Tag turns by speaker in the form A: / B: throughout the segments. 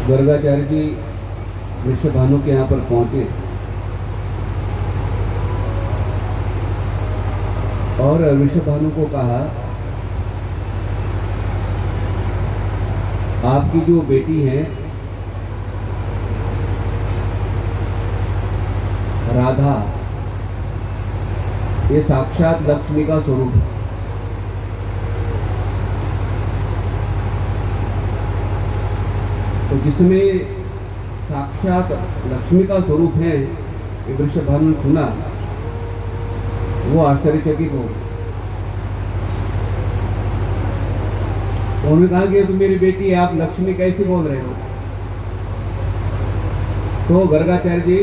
A: गर्गाचार्य जी वृषभानु के यहाँ पर पहुंचे और वृषभानु को कहा, आपकी जो बेटी है राधा, ये साक्षात लक्ष्मी का स्वरूप है। तो जिसमें साक्षात लक्ष्मी का स्वरूप है, ये वृषभानु ने सुना, वो आश्चर्यचकित हो। उन्होंने कहा कि तो मेरी बेटी, आप लक्ष्मी कैसे बोल रहे हो? तो गर्गाचार्य जी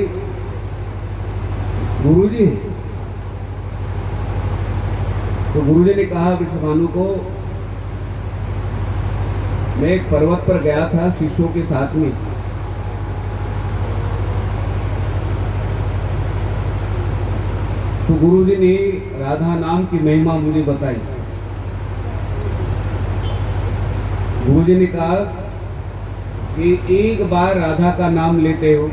A: गुरुजी हैं। तो गुरुजी ने कहा वृषभानु को, मैं एक पर्वत पर गया था शिष्यों के साथ में, तो गुरुजी ने राधा नाम की महिमा मुझे बताई। गुरुजी ने कहा कि एक बार राधा का नाम लेते हो,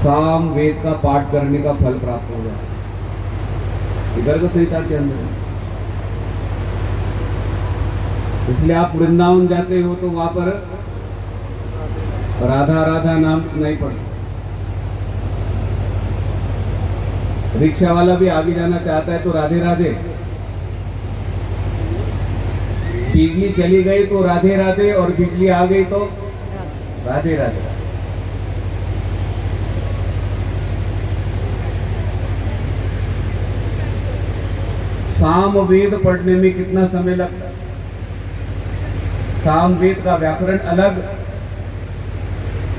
A: साम वेद का पाठ करने का फल प्राप्त होगा। गर्ग संहिता के अंदर है। इसलिए आप वृंदावन जाते हो तो वहां पर राधा राधा नाम नहीं पड़ता। रिक्शा वाला भी आगे जाना चाहता है तो राधे राधे, बिजली चली गई तो राधे राधे, और बिजली आ गई तो राधे राधे। साम वेद पढ़ने में कितना समय लगता है? साम वेद का व्याकरण अलग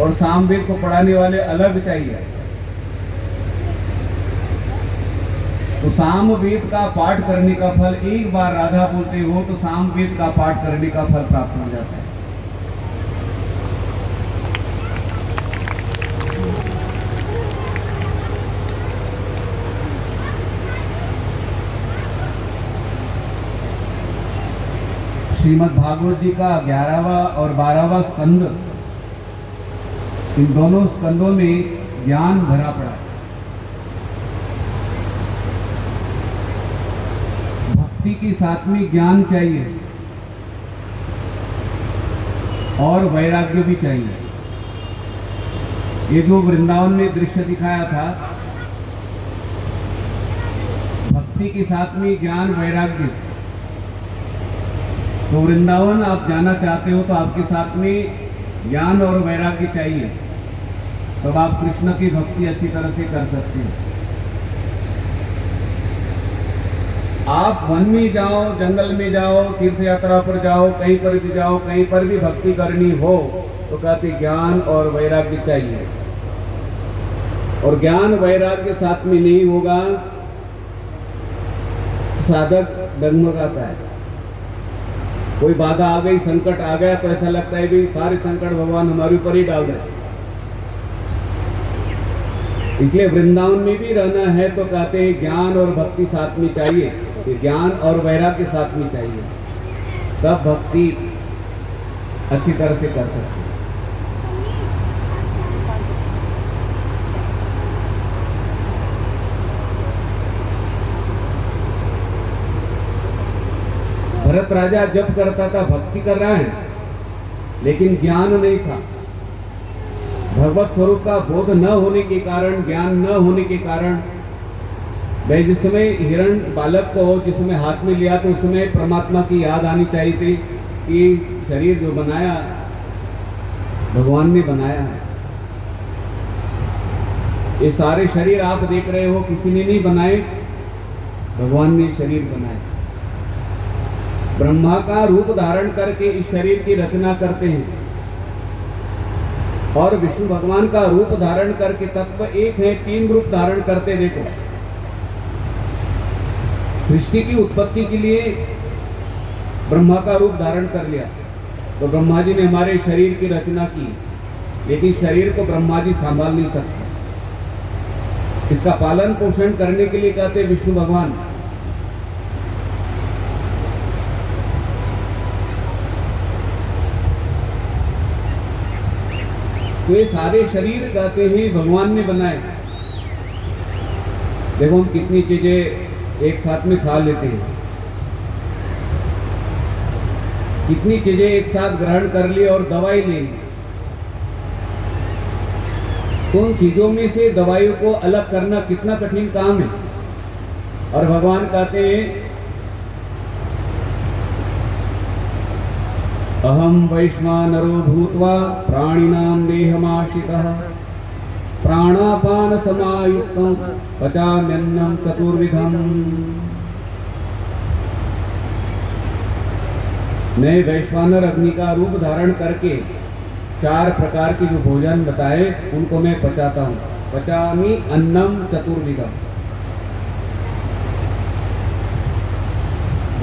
A: और साम वेद को पढ़ाने वाले अलग चाहिए। तो साम वेद का पाठ करने का फल, एक बार राधा बोलते हो तो साम वेद का पाठ करने का फल प्राप्त हो जाता है। श्रीमद् भागवत जी का 11वां और 12वां स्कंद, इन दोनों स्कंदों में ज्ञान भरा पड़ा है। भक्ति के साथ में ज्ञान चाहिए और वैराग्य भी चाहिए। ये जो वृंदावन में दृश्य दिखाया था, भक्ति के साथ में ज्ञान वैराग्य। तो वृंदावन आप जाना चाहते हो तो आपके साथ में ज्ञान और वैराग्य चाहिए, तब आप कृष्ण की भक्ति अच्छी तरह से कर सकते हैं। आप वन में जाओ, जंगल में जाओ, तीर्थ यात्रा पर जाओ, कहीं पर भी जाओ, कहीं पर भी भक्ति करनी हो तो कहते ज्ञान और वैराग्य चाहिए। और ज्ञान वैराग्य साथ में नहीं होगा, साधक डगमगाता है। कोई बाधा आ गई, संकट आ गया तो ऐसा लगता है भी सारे संकट भगवान हमारे ऊपर ही डाल रहे। इसलिए वृंदावन में भी रहना है तो कहते हैं ज्ञान और भक्ति साथ में चाहिए, कि ज्ञान और वैराग्य साथ में चाहिए, तब भक्ति अच्छी तरह से कर सकते हैं। भरत राजा जप करता था, भक्ति कर रहा है, लेकिन ज्ञान नहीं था। भगवत स्वरूप का बोध न होने के कारण, ज्ञान न होने के कारण, वह जिस समय हिरण बालक को जिस समय हाथ में लिया तो उस समय परमात्मा की याद आनी चाहिए थी कि शरीर जो बनाया भगवान ने बनाया है। ये सारे शरीर आप देख रहे हो, किसी ने नहीं बनाए, भगवान ने शरीर बनाए। ब्रह्मा का रूप धारण करके इस शरीर की रचना करते हैं, और विष्णु भगवान का रूप धारण करके तत्व एक है, 3 रूप धारण करते। देखो, सृष्टि की उत्पत्ति के लिए ब्रह्मा का रूप धारण कर लिया, तो ब्रह्मा जी ने हमारे शरीर की रचना की, लेकिन शरीर को ब्रह्मा जी संभाल नहीं सकते। इसका पालन पोषण करने के लिए कहते विष्णु भगवान। तो ये सारे शरीर कहते हैं भगवान ने बनाए। देखो हम कितनी चीजें एक साथ में खा लेते हैं, कितनी चीजें एक साथ ग्रहण कर ली और दवाई ले ली। तो उन चीजों में से दवाइयों को अलग करना कितना कठिन काम है। और भगवान कहते हैं अहम वैश्वानरो भूत्वा प्राणिनां देहमाश्रितः प्राणापान समायुक्तं पचाम्यन्नं चतुर्विधम्। मैं वैश्वानर अग्नि का रूप धारण करके 4 प्रकार के जो भोजन बताए उनको मैं पचाता हूँ। पचामी अन्नम चतुर्विधम।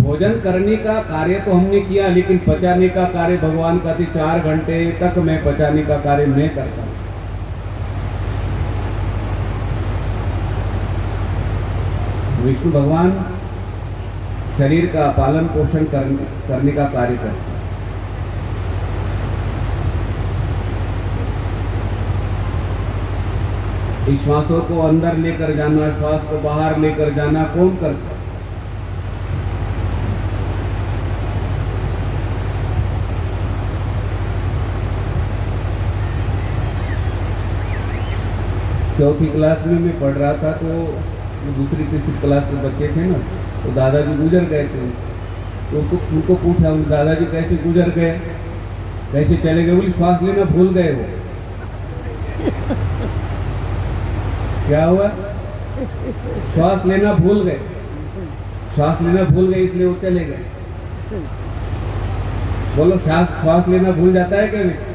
A: भोजन करने का कार्य तो हमने किया, लेकिन पचाने का कार्य भगवान कहते 4 घंटे तक मैं पचाने का कार्य मैं करता हूँ। विष्णु भगवान शरीर का पालन पोषण करने का कार्य करते हैं। इस श्वासों को अंदर लेकर जाना, श्वास को बाहर लेकर जाना कौन करता है? चौथी क्लास में मैं पढ़ रहा था, तो दूसरी तीसरी क्लास के बच्चे थे ना, तो दादाजी गुजर गए थे। तो उनको पूछा दादाजी कैसे गुजर गए, कैसे चले गए? बोली श्वास लेना भूल गए वो। क्या हुआ? श्वास लेना भूल गए। श्वास लेना भूल गए इसलिए वो चले गए। बोलो श्वास लेना भूल जाता है क्या नहीं?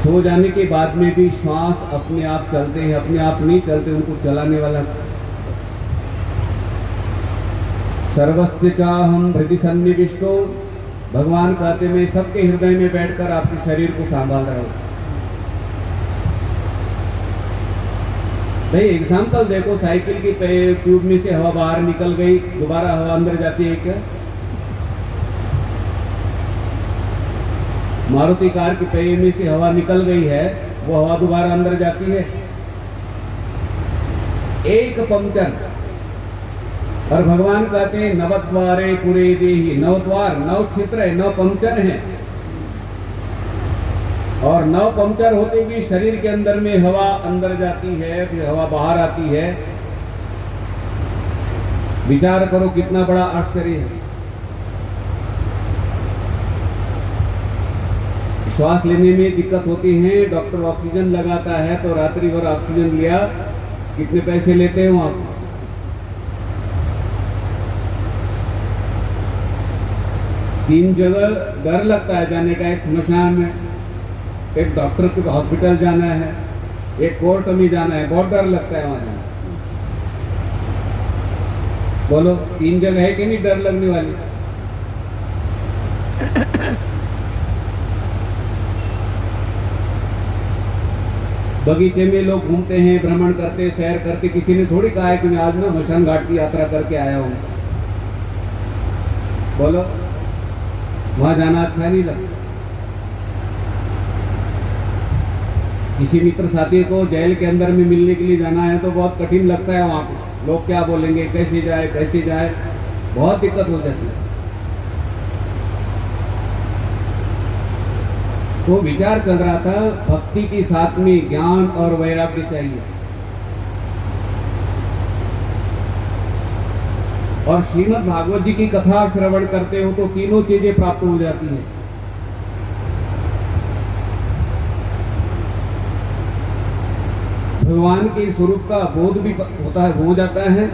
A: सो जाने के बाद में भी श्वास अपने आप चलते हैं, अपने आप नहीं चलते, उनको चलाने वाला। सर्वस्य चाहम हृदय सन्निविष्टो। भगवान कहते मैं सबके हृदय में बैठकर आपके शरीर को संभाल रहा हूं। भाई एग्जाम्पल देखो, साइकिल की ट्यूब में से हवा बाहर निकल गई, दोबारा हवा अंदर जाती है क्या? मारुति कार की पहिए में से हवा निकल गई है, वो हवा दोबारा अंदर जाती है? एक पंक्चर। और भगवान कहते हैं नवद्वारे पुरे देहि। 9 द्वार, 9 क्षेत्र है, 9 पंक्चर हैं। और 9 पंक्चर होते भी शरीर के अंदर में हवा अंदर जाती है, फिर हवा बाहर आती है। विचार करो कितना बड़ा आश्चर्य है। श्वास लेने में दिक्कत होती है, डॉक्टर ऑक्सीजन लगाता है, तो रात्रि भर ऑक्सीजन लिया, कितने पैसे लेते हो आप? तीन जगह डर लगता है जाने का। एक स्मशान में, एक डॉक्टर के हॉस्पिटल जाना है, एक कोर्ट में जाना है, बहुत डर लगता है वहां जाना। बोलो 3 जगह है कि नहीं डर लगने वाली? बगीचे में लोग घूमते हैं, भ्रमण करते, सैर करते। किसी ने थोड़ी कहा है कि मैं आज ना मशान घाट की यात्रा करके आया हूं। बोलो वहां जाना अच्छा नहीं लगता। किसी मित्र साथी को जेल के अंदर में मिलने के लिए जाना है तो बहुत कठिन लगता है। वहां पे लोग क्या बोलेंगे, कैसे जाए कैसे जाए, बहुत दिक्कत हो जाती है। तो विचार चल रहा था, भक्ति के साथ में ज्ञान और वैराग्य चाहिए। और श्रीमद् भागवत जी की कथा श्रवण करते हो तो तीनों चीजें प्राप्त हो जाती है। भगवान के स्वरूप का बोध भी होता है, हो जाता है।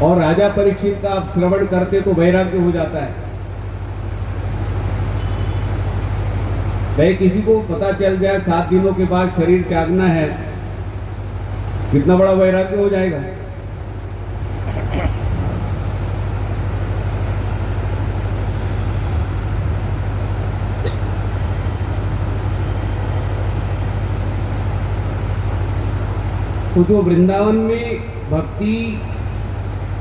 A: और राजा परीक्षित का आप श्रवण करते तो वैराग्य हो जाता है। भाई किसी को पता चल जाए 7 दिनों के बाद शरीर त्यागना है, कितना बड़ा वैराग्य हो जाएगा। तो जो वृंदावन में भक्ति,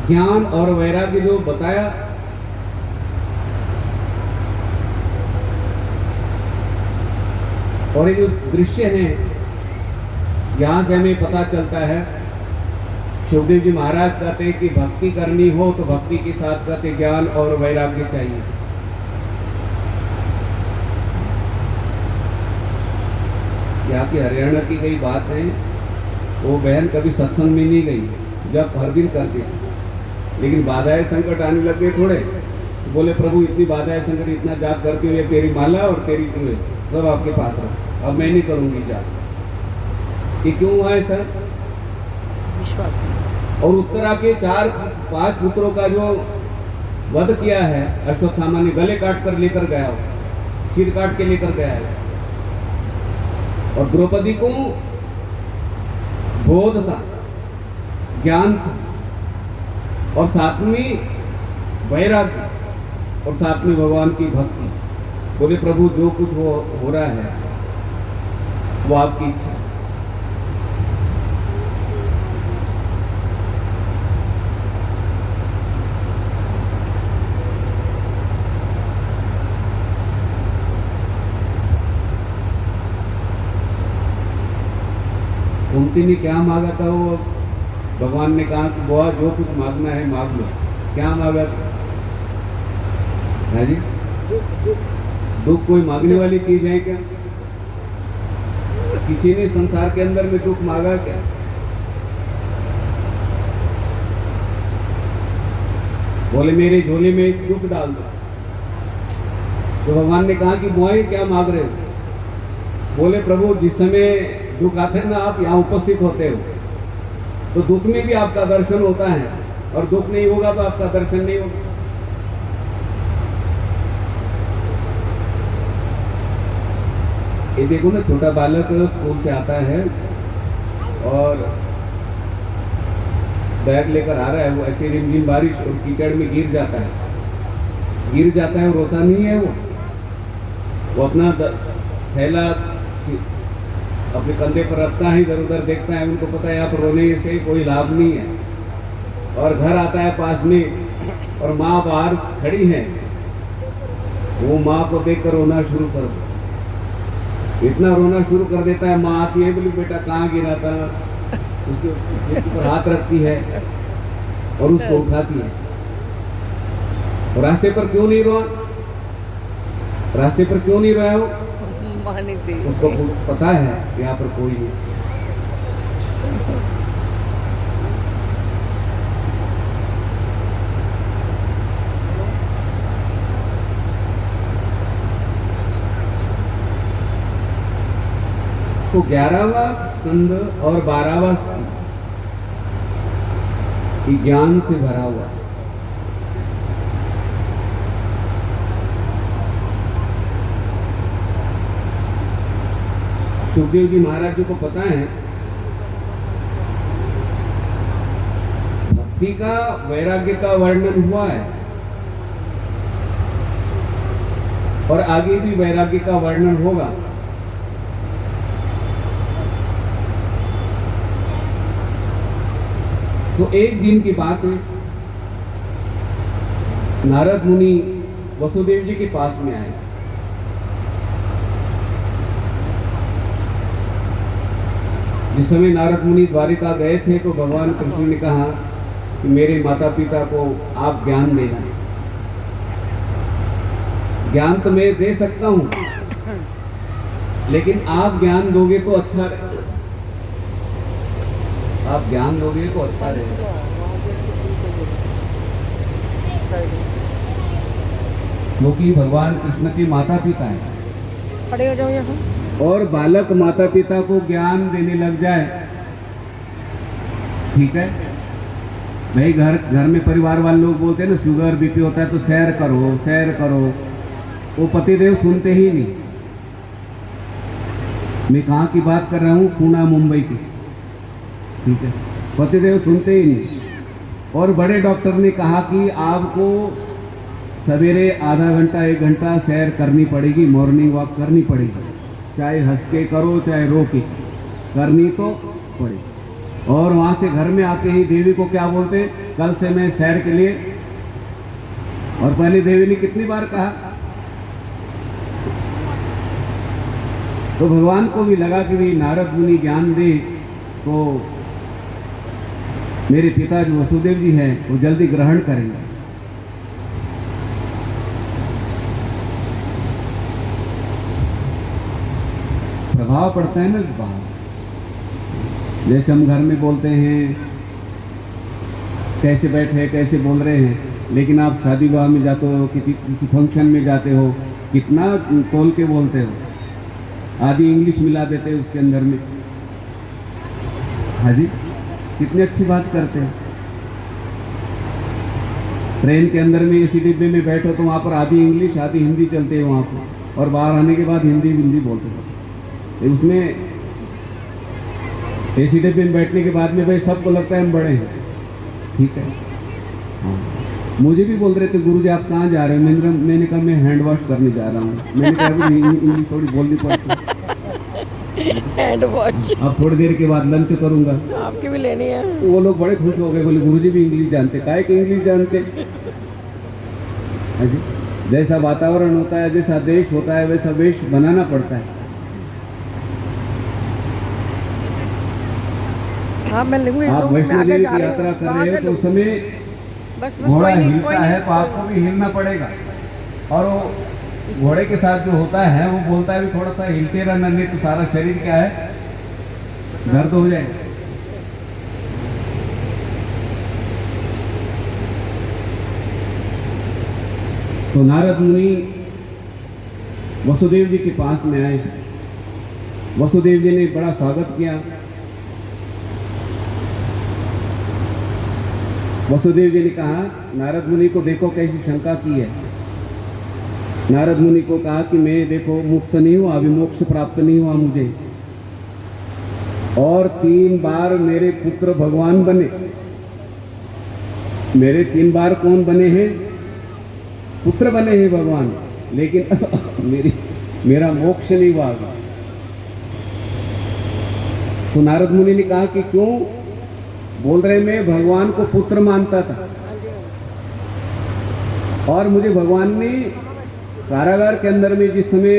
A: ज्ञान और वैराग्य जो बताया, और ये जो दृश्य है यहाँ से हमें पता चलता है, सुखदेव जी महाराज कहते हैं कि भक्ति करनी हो तो भक्ति के साथ कहते ज्ञान और वैराग्य चाहिए। यहाँ की हरियाणा की कई बात है, वो बहन कभी सत्संग में नहीं गई, जब हर दिन करती, लेकिन बाधाएं संकट आने लग गए थोड़े, तो बोले प्रभु इतनी बाधाएं संकट इतना जाप करती हूँ, ये तेरी माला और तेरी तुम्हें सब आपके पास रहो, अब मैं नहीं करूँगी जाप। ये क्यों हुआ है सर? विश्वास। और उत्तरा के 4-5 पुत्रों का जो वध किया है अश्वत्थामा ने, गले काट कर लेकर गया हो, सिर काट के लेकर गया है। और द्रौपदी को बोध था, ज्ञान था, और साथ में वैराग्य, और साथ में भगवान की भक्ति। बोले प्रभु जो कुछ हो रहा है वो आपकी इच्छा। कुंती ने क्या मांगा था? वो भगवान ने कहा कि बुआ जो कुछ मांगना है मांग लो। क्या मांगा था? है जी, दुख कोई मांगने वाली चीज है क्या? किसी ने संसार के अंदर में दुख मांगा क्या? बोले मेरे झोले में एक दुख डाल दो। तो भगवान ने कहा कि बुआ क्या मांग रहे हो? बोले प्रभु जिस समय दुख आते हैं ना, आप यहाँ उपस्थित होते हो, तो दुख में भी आपका दर्शन होता है, और दुख नहीं होगा तो आपका दर्शन नहीं होगा। ये देखो ना, छोटा बालक स्कूल से आता है और बैग लेकर आ रहा है, वो ऐसे रिमझिम बारिश और कीचड़ में गिर जाता है, रोता नहीं है, वो अपना थैला अपने कंधे पर रखता है, इधर उधर देखता है, उनको पता है यहाँ पर रोने से कोई लाभ नहीं है। और घर आता है पास में, और माँ बाहर खड़ी है, वो माँ को देखकर रोना शुरू कर दो, इतना रोना शुरू कर देता है। माँ आती है, बोली बेटा कहाँ गिरा था, उसके ऊपर हाथ रखती है और उसको उठाती है। और रास्ते पर क्यों नहीं रोया? रास्ते पर क्यों नहीं रोया? उसको पता है कि यहाँ पर कोई नहीं। तो 11वां स्कंद और 12वां स्कंद ज्ञान से भरा हुआ। सुखदेव जी महाराज जी को पता है भक्ति का, वैराग्य का वर्णन हुआ है, और आगे भी वैराग्य का वर्णन होगा। तो एक दिन की बात है, नारद मुनि वसुदेव जी के पास में आए। जिस समय नारद मुनि द्वारिका गए थे तो भगवान कृष्ण ने कहा कि मेरे माता पिता को आप ज्ञान देना। ज्ञान तो मैं दे सकता हूं, लेकिन आप ज्ञान दोगे तो अच्छा रहेगा, आप ज्ञान दोगे तो अच्छा रहेगा। क्योंकि भगवान कृष्ण के माता पिता हैं,
B: खड़े हो जाओ यहाँ।
A: और बालक माता पिता को ज्ञान देने लग जाए, ठीक है भाई, घर में परिवार वाले लोग बोलते हैं ना शुगर बीपी होता है तो सैर करो सैर करो, वो पतिदेव सुनते ही नहीं। मैं कहाँ की बात कर रहा हूँ? पुणे मुंबई की, ठीक है, पतिदेव सुनते ही नहीं। और बड़े डॉक्टर ने कहा कि आपको सवेरे आधा घंटा 1 घंटा सैर करनी पड़ेगी, मॉर्निंग वॉक करनी पड़ेगी, चाहे हंस के करो चाहे रो के, करनी तो पड़ेगी। और वहाँ से घर में आते ही देवी को क्या बोलते, कल से मैं सैर के लिए। और पहले देवी ने कितनी बार कहा, तो भगवान को भी लगा कि भाई नारद मुनि ज्ञान दे तो मेरे पिता जो वसुदेव जी हैं वो जल्दी ग्रहण करेंगे। प्रभाव पड़ता है ना बाहर। जैसे हम घर में बोलते हैं कैसे बैठे कैसे बोल रहे हैं, लेकिन आप शादी विवाह में जाते हो, किसी फंक्शन में जाते हो, कितना तोल के बोलते हो, आधी इंग्लिश मिला देते हो उसके अंदर में। हाँ जी, कितनी अच्छी बात करते हैं। ट्रेन के अंदर में इसी डिब्बे में बैठो तो वहाँ पर आधी इंग्लिश आधी हिंदी चलते हैं वहाँ पर, और बाहर आने के बाद हिंदी बोलते हो। उसमें एसी डिब्बे में बैठने के बाद में भाई सबको लगता है हम बड़े हैं, ठीक है। हाँ, मुझे भी बोल रहे थे गुरुजी आप कहाँ जा रहे हो, मैंने कहा मैं हैंड वॉश करने जा रहा हूँ। मैंने कहा इंग्लिश थोड़ी बोलनी पड़ती है,
B: हैंड वॉश।
A: अब थोड़ी देर के बाद लंच करूंगा।
B: आपकी भी लेनी है।
A: वो लोग बड़े खुश हो गए, बोले गुरुजी भी इंग्लिश जानते, काहे कि इंग्लिश जानते। हाँ जी, जैसा वातावरण होता है, जैसा देश होता है, वैसा वेश बनाना पड़ता है।
B: हाँ मैं लिखूंगी।
A: आप वैष्णो देवी की यात्रा कर रहे हो तो उस समय घोड़ा हिलता है तो आपको भी हिलना पड़ेगा, और वो घोड़े के साथ जो होता है वो बोलता है भी थोड़ा सा हिलते रहना, नहीं तो सारा शरीर क्या है दर्द हो जाएगा। तो नारद मुनि वसुदेव जी के पास में आए। वसुदेव जी ने बड़ा स्वागत किया। वसुदेव जी ने कहा नारद मुनि को देखो कैसी शंका की है। नारद मुनि को कहा कि मैं देखो मुक्त नहीं हुआ, अभी मोक्ष प्राप्त नहीं हुआ मुझे, और 3 बार मेरे पुत्र भगवान बने। मेरे 3 बार कौन बने हैं? पुत्र बने हैं भगवान, लेकिन मेरा मोक्ष नहीं हुआ अभी। तो नारद मुनि ने कहा कि क्यों? बोल रहे मैं भगवान को पुत्र मानता था, और मुझे भगवान ने कारागार के अंदर में जिस समय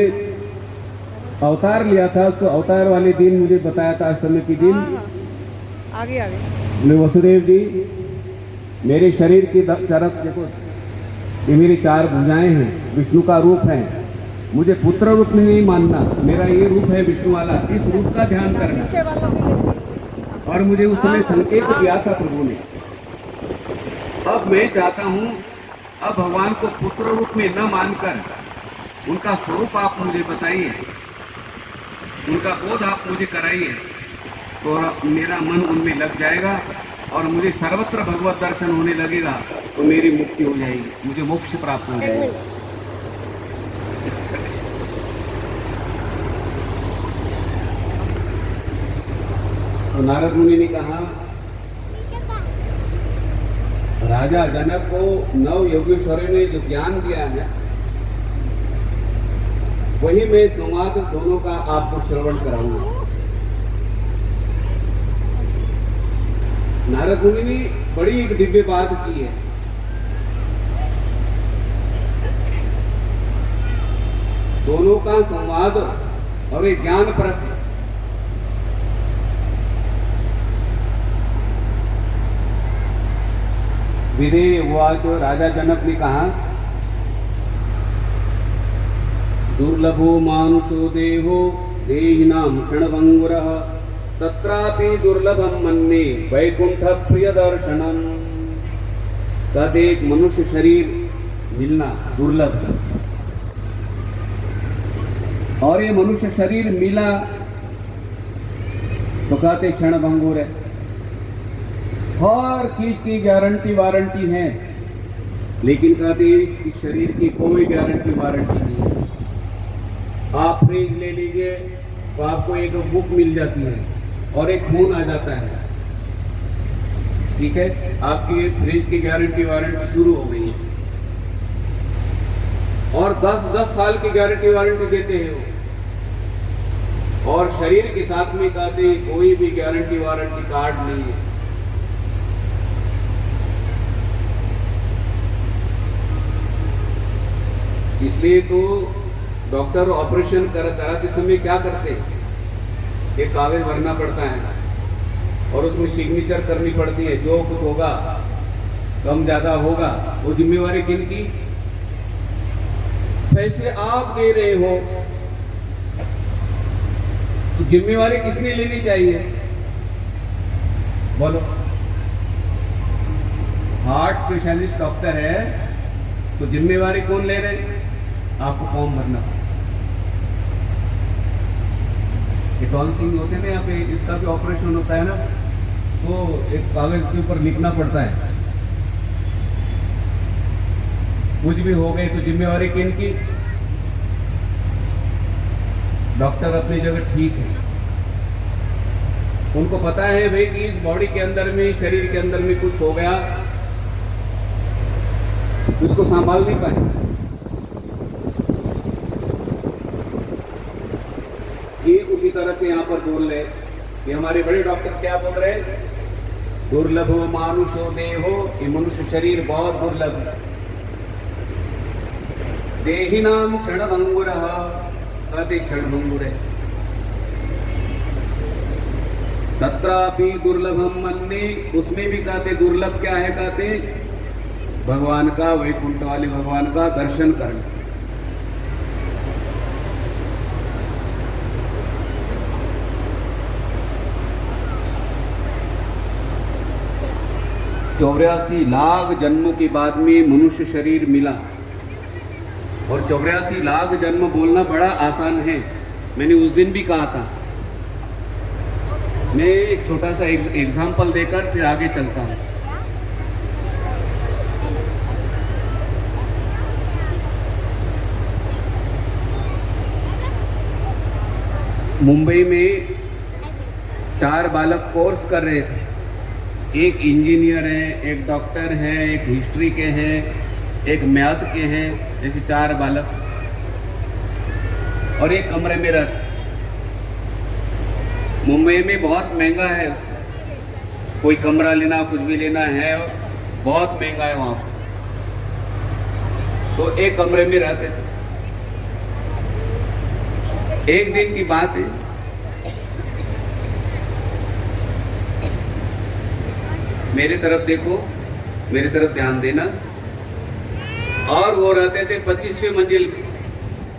A: अवतार लिया था, तो अवतार वाले दिन मुझे बताया था, समय के दिन।
B: आगे
A: मैं वसुदेव जी मेरे शरीर की तरफ देखो, ये मेरी 4 भुजाएं हैं, विष्णु का रूप है, मुझे पुत्र रूप में नहीं मानना, मेरा ये रूप है विष्णु वाला, इस रूप का ध्यान करना। और मुझे उस समय संकेत दिया था प्रभु ने। अब मैं चाहता हूं, अब भगवान को पुत्र रूप में न मानकर उनका स्वरूप आप मुझे बताइए, उनका बोध आप मुझे कराइए, तो मेरा मन उनमें लग जाएगा और मुझे सर्वत्र भगवत दर्शन होने लगेगा, तो मेरी मुक्ति हो जाएगी, मुझे मोक्ष प्राप्त हो जाएगा। तो नारद मुनि ने कहा राजा जनक को 9 योगेश्वरों ने जो ज्ञान दिया है, वही मैं संवाद दोनों का आपको श्रवण कराऊंगा। नारद मुनि ने बड़ी एक दिव्य बात की है। दोनों का संवाद और एक ज्ञान परक है। विदे उवाच, राजा जनक ने कहा दुर्लभो मानुषो देहो देहिनां क्षणभंगुरः तत्रापि दुर्लभम मन्ये वैकुंठ प्रिय दर्शनम। एक मनुष्य शरीर मिलना दुर्लभ है, और ये मनुष्य शरीर मिला तो कहते क्षणभंगुर है। हर चीज की गारंटी वारंटी है, लेकिन कहते इस शरीर की कोई गारंटी वारंटी नहीं है। आप फ्रिज ले लीजिए तो आपको एक बुक मिल जाती है और एक फोन आ जाता है, ठीक है, आपकी फ्रिज की गारंटी वारंटी शुरू हो गई है, और 10-10 साल की गारंटी वारंटी देते हैं वो, और शरीर के साथ में कहते कोई भी गारंटी वारंटी कार्ड नहीं है। इसलिए तो डॉक्टर ऑपरेशन कराते समय क्या करते, एक कागज भरना पड़ता है और उसमें सिग्नेचर करनी पड़ती है। जो कुछ होगा, कम ज्यादा होगा, वो जिम्मेवारी किनकी? पैसे आप दे रहे हो तो जिम्मेवारी किसने लेनी चाहिए? बोलो। हार्ट स्पेशलिस्ट डॉक्टर है तो जिम्मेवारी कौन ले रहे हैं? आपको फॉर्म भरना। ये टॉन्सिल होते हैं ना, यहाँ पे इसका भी ऑपरेशन होता है ना, तो एक कागज के ऊपर लिखना पड़ता है। कुछ भी हो गए तो जिम्मेवारी किनकी? डॉक्टर अपनी जगह ठीक है, उनको पता है भाई कि इस बॉडी के अंदर में, शरीर के अंदर में कुछ हो गया, उसको संभाल नहीं पाए। ठीक उसी तरह से यहाँ पर बोल रहे कि हमारे बड़े डॉक्टर क्या बोल रहे हैं? दुर्लभो मानुषो देहो, ये मनुष्य शरीर बहुत दुर्लभ है। देहिनाम क्षणभंगुरः, कहते क्षणभंगुर है। तत्रापि दुर्लभम मन्ये, उसमें भी कहते दुर्लभ क्या है? कहते भगवान का, वैकुंठ वाले भगवान का दर्शन करना। चौरासी लाख जन्मों के बाद में मनुष्य शरीर मिला, और 84 लाख जन्म बोलना बड़ा आसान है। मैंने उस दिन भी कहा था। मैं एक छोटा सा एग्जाम्पल देकर फिर आगे चलता हूँ। मुंबई में 4 बालक कोर्स कर रहे थे। एक इंजीनियर है, एक डॉक्टर है, एक हिस्ट्री के हैं, एक मैथ के हैं, जैसे 4 बालक, और एक कमरे में रहते। मुंबई में बहुत महंगा है, कोई कमरा लेना, कुछ भी लेना है, बहुत महंगा है वहाँ पर। तो एक कमरे में रहते थे। एक दिन की बात है, मेरे तरफ देखो, मेरी तरफ ध्यान देना। और वो रहते थे 25वें मंजिल पे,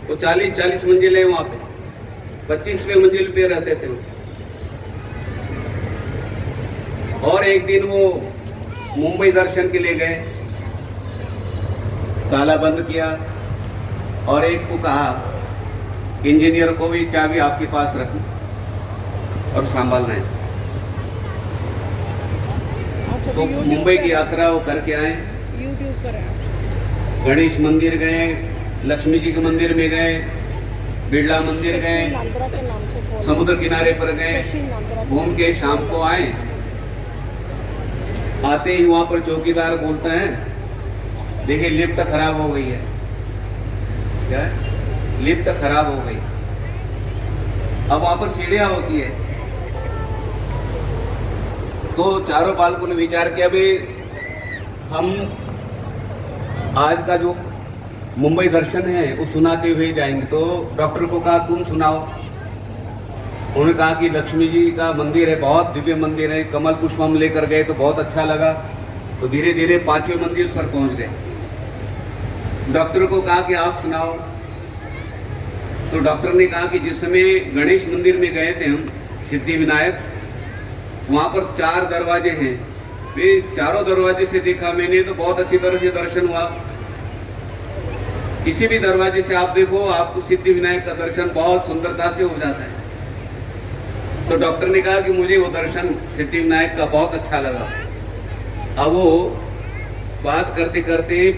A: तो 40 मंजिल है वहाँ पे, 25वें मंजिल पे रहते थे। और एक दिन वो मुंबई दर्शन के लिए गए, ताला बंद किया और एक को कहा, इंजीनियर को भी चाबी आपके पास रखना और संभालना है। तो मुंबई की यात्रा वो करके आए।
B: यूट्यूब पर है।
A: गणेश मंदिर गए, लक्ष्मी जी के मंदिर में गए, बिरला मंदिर गए, समुद्र किनारे पर गए, घूम के शाम को आए। आते ही वहां पर चौकीदार बोलता है, देखिए लिफ्ट खराब हो गई है। क्या? लिफ्ट खराब हो गई। अब वहां पर सीढ़ियां होती है। तो चारों बालकों ने विचार किया, भाई हम आज का जो मुंबई दर्शन है वो सुनाते हुए जाएंगे। तो डॉक्टर को कहा, तुम सुनाओ। उन्होंने कहा कि लक्ष्मी जी का मंदिर है, बहुत दिव्य मंदिर है, कमल पुष्प हम लेकर गए तो बहुत अच्छा लगा। तो धीरे धीरे 5वें मंजिल पर पहुंच गए। डॉक्टर को कहा कि आप सुनाओ। तो डॉक्टर ने कहा कि जिस समय गणेश मंदिर में गए थे हम, सिद्धि विनायक, वहाँ पर 4 दरवाजे हैं। वे चारों दरवाजे से देखा मैंने, तो बहुत अच्छी तरह से दर्शन हुआ। किसी भी दरवाजे से आप देखो, आपको सिद्धि विनायक का दर्शन बहुत सुंदरता से हो जाता है। तो डॉक्टर ने कहा कि मुझे वो दर्शन सिद्धि विनायक का बहुत अच्छा लगा। अब वो बात करते करते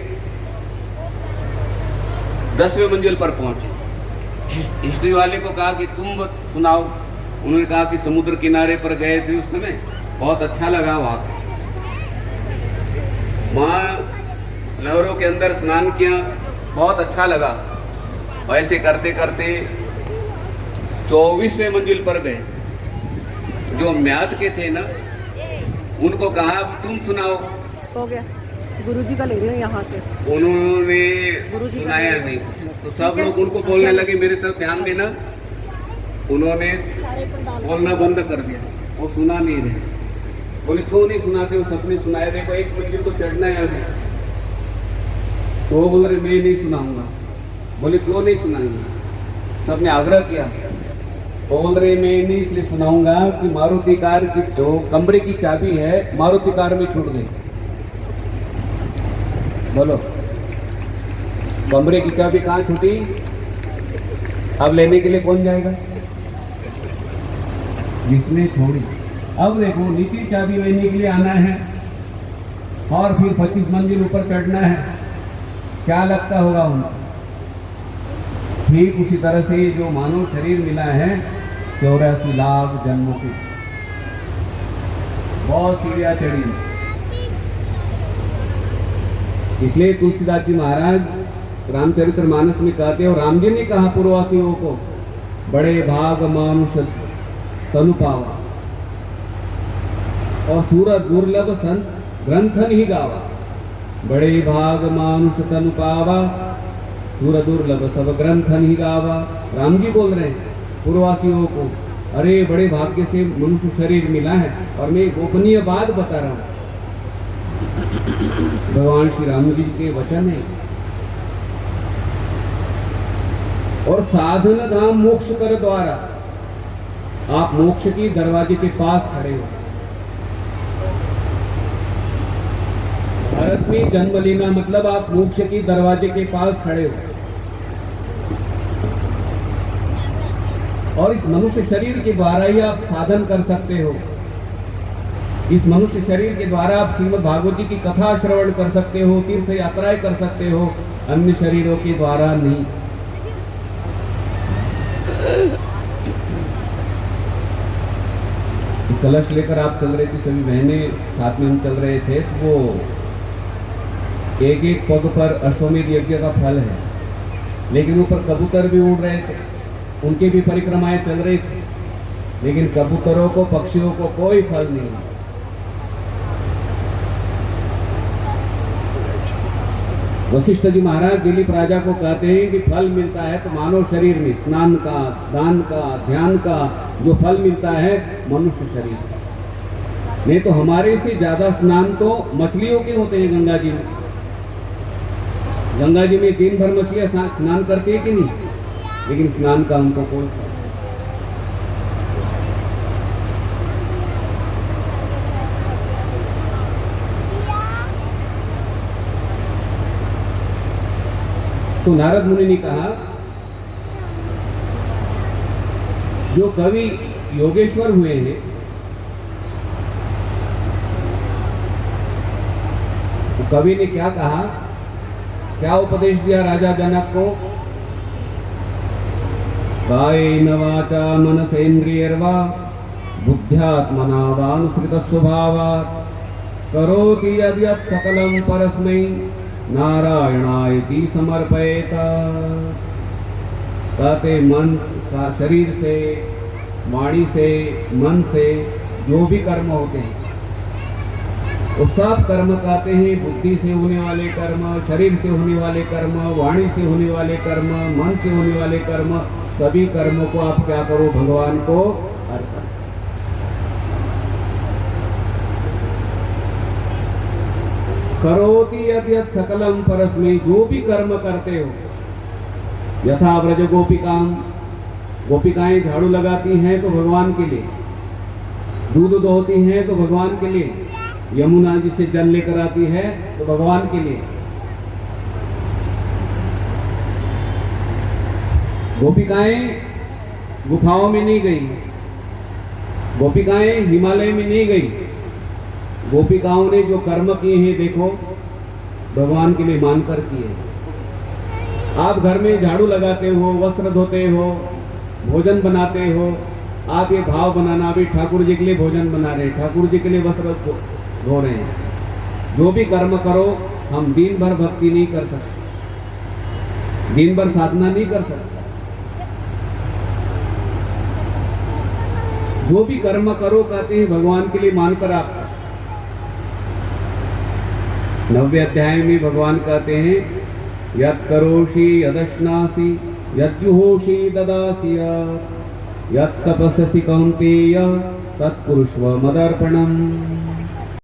A: 10वें मंजिल पर पहुंचे। हिस्ट्री वाले को कहा कि तुम सुनाओ। उन्होंने कहा कि समुद्र किनारे पर गए थे उस समय, बहुत अच्छा लगा वहाँ लहरों के अंदर स्नान किया, बहुत अच्छा लगा। ऐसे करते करते 24वें मंजिल पर गए। जो म्याद के थे ना, उनको कहा तुम सुनाओ।
B: हो गया। गुरुजी का ले रही हूँ यहाँ से।
A: उन्होंने
B: गुरुजी का
A: सुनाया
B: ले-
A: नहीं, तो सब
B: ठीक है?
A: लोग उनको बोलने
B: चलो।
A: लगे मेरी तरफ ध्यान देना। उन्होंने बोलना बंद कर दिया, वो सुना नहीं रहे। बोले क्यों नहीं सुनाते हो, सबने सुनाया, देखो एक मंजिल तो चढ़ना है अभी। तो वो बोल रहे मैं नहीं सुनाऊंगा। बोले क्यों नहीं सुनाएंगे, सबने आग्रह किया। वो बोल रहे मैं नहीं इसलिए सुनाऊंगा कि मारुति कार की जो कमरे की चाबी है मारुति कार में छूट गई। बोलो, कमरे की चाबी कहाँ छूटी, अब लेने के लिए कौन जाएगा, जिसने छोड़ी। अब देखो नीचे चाबी लेने के लिए आना है और फिर 25 मंजिल ऊपर चढ़ना है, क्या लगता होगा उनको। ठीक उसी तरह से जो मानव शरीर मिला है 84 लाख जन्मों की, बहुत सीढ़ियां चढ़ी। इसलिए तुलसीदास जी महाराज रामचरितमानस में कहते हैं, और राम जी ने कहा पूर्ववासियों को, बड़े भाग मानुष तनु पावा और सूरत दुर्लभ संत ग्रंथन ही गावा। बड़े भाग मानुष तनु पावा सूर दुर्लभ सब ग्रंथन ही गावा। राम जी बोल रहे हैं पूर्ववासियों को, अरे बड़े भाग्य से मनुष्य शरीर मिला है। और मैं गोपनीय बात बता रहा हूं, भगवान श्री राम जी के वचन है। और साधन धाम मोक्ष कर द्वारा, आप मोक्ष की दरवाजे के पास खड़े हो। भारत में जन्म लेना मतलब आप मोक्ष की दरवाजे के पास खड़े हो। और इस मनुष्य शरीर के द्वारा ही आप साधन कर सकते हो। इस मनुष्य शरीर के द्वारा आप श्रीमद् भागवत जी की कथा श्रवण कर सकते हो, तीर्थ यात्राएं कर सकते हो, अन्य शरीरों के द्वारा नहीं। कलश लेकर आप चल रहे थे, सभी बहनें साथ में हम चल रहे थे। तो वो एक एक पग पर अश्वमेध यज्ञ का फल है, लेकिन ऊपर कबूतर भी उड़ रहे थे, उनकी भी परिक्रमाएं चल रही थी, लेकिन कबूतरों को पक्षियों को कोई फल नहीं। वशिष्ठ जी महाराज दिलीप राजा को कहते हैं कि फल मिलता है तो मानव शरीर में स्नान का, दान का, ध्यान का जो फल मिलता है मनुष्य शरीर, नहीं तो हमारे से ज्यादा स्नान तो मछलियों के होते हैं गंगा जी में। गंगा जी में दिन भर मछलियां स्नान करती है कि नहीं, लेकिन स्नान का उनको कोई फल। तो नारद मुनि ने कहा, जो कवि योगेश्वर हुए हैं, तो कवि ने क्या कहा, क्या उपदेश दिया राजा जनक को, कायेन वाचा मनसेन्द्रियर्वा बुद्ध्यात्मना वानुसृत स्वभावात् करोति यद्यत् सकलं परस्मै नारायणायति समर्पयेत। कहते मन का, शरीर से, वाणी से, मन से जो भी कर्म होते हैं वो सब कर्म कहते हैं, बुद्धि से होने वाले कर्म, शरीर से होने वाले कर्म, वाणी से होने वाले कर्म, मन से होने वाले कर्म, सभी कर्मों को आप क्या करो, भगवान को अर्पण। करोति यद्यत् सकलम परस्मै, जो भी कर्म करते हो, यथा व्रज गोपिकाम, गोपिकाएं झाड़ू लगाती हैं तो भगवान के लिए, दूध दोहती हैं तो भगवान के लिए, यमुना जी से जल लेकर आती है तो भगवान के लिए। गोपिकाएं गुफाओं में नहीं गई, गोपिकाएं हिमालय में नहीं गई, गोपिकाओं ने जो कर्म किए हैं देखो भगवान के लिए मानकर किए। आप घर में झाड़ू लगाते हो, वस्त्र धोते हो, भोजन बनाते हो, आप ये भाव बनाना भी ठाकुर जी के लिए भोजन बना रहे हैं, ठाकुर जी के लिए वस्त्र धो रहे हैं। जो भी कर्म करो, हम दिन भर भक्ति नहीं कर सकते, दिन भर साधना नहीं कर सकते। जो भी कर्म करो कहते हैं भगवान के लिए मानकर आप। 9वें अध्याय में भगवान कहते हैं यत् करोषि यदश्नासि यज्जुहोषि ददासि यत् तपस्सि कौन्तेय तत्कुरुष्व मदर्पणम्।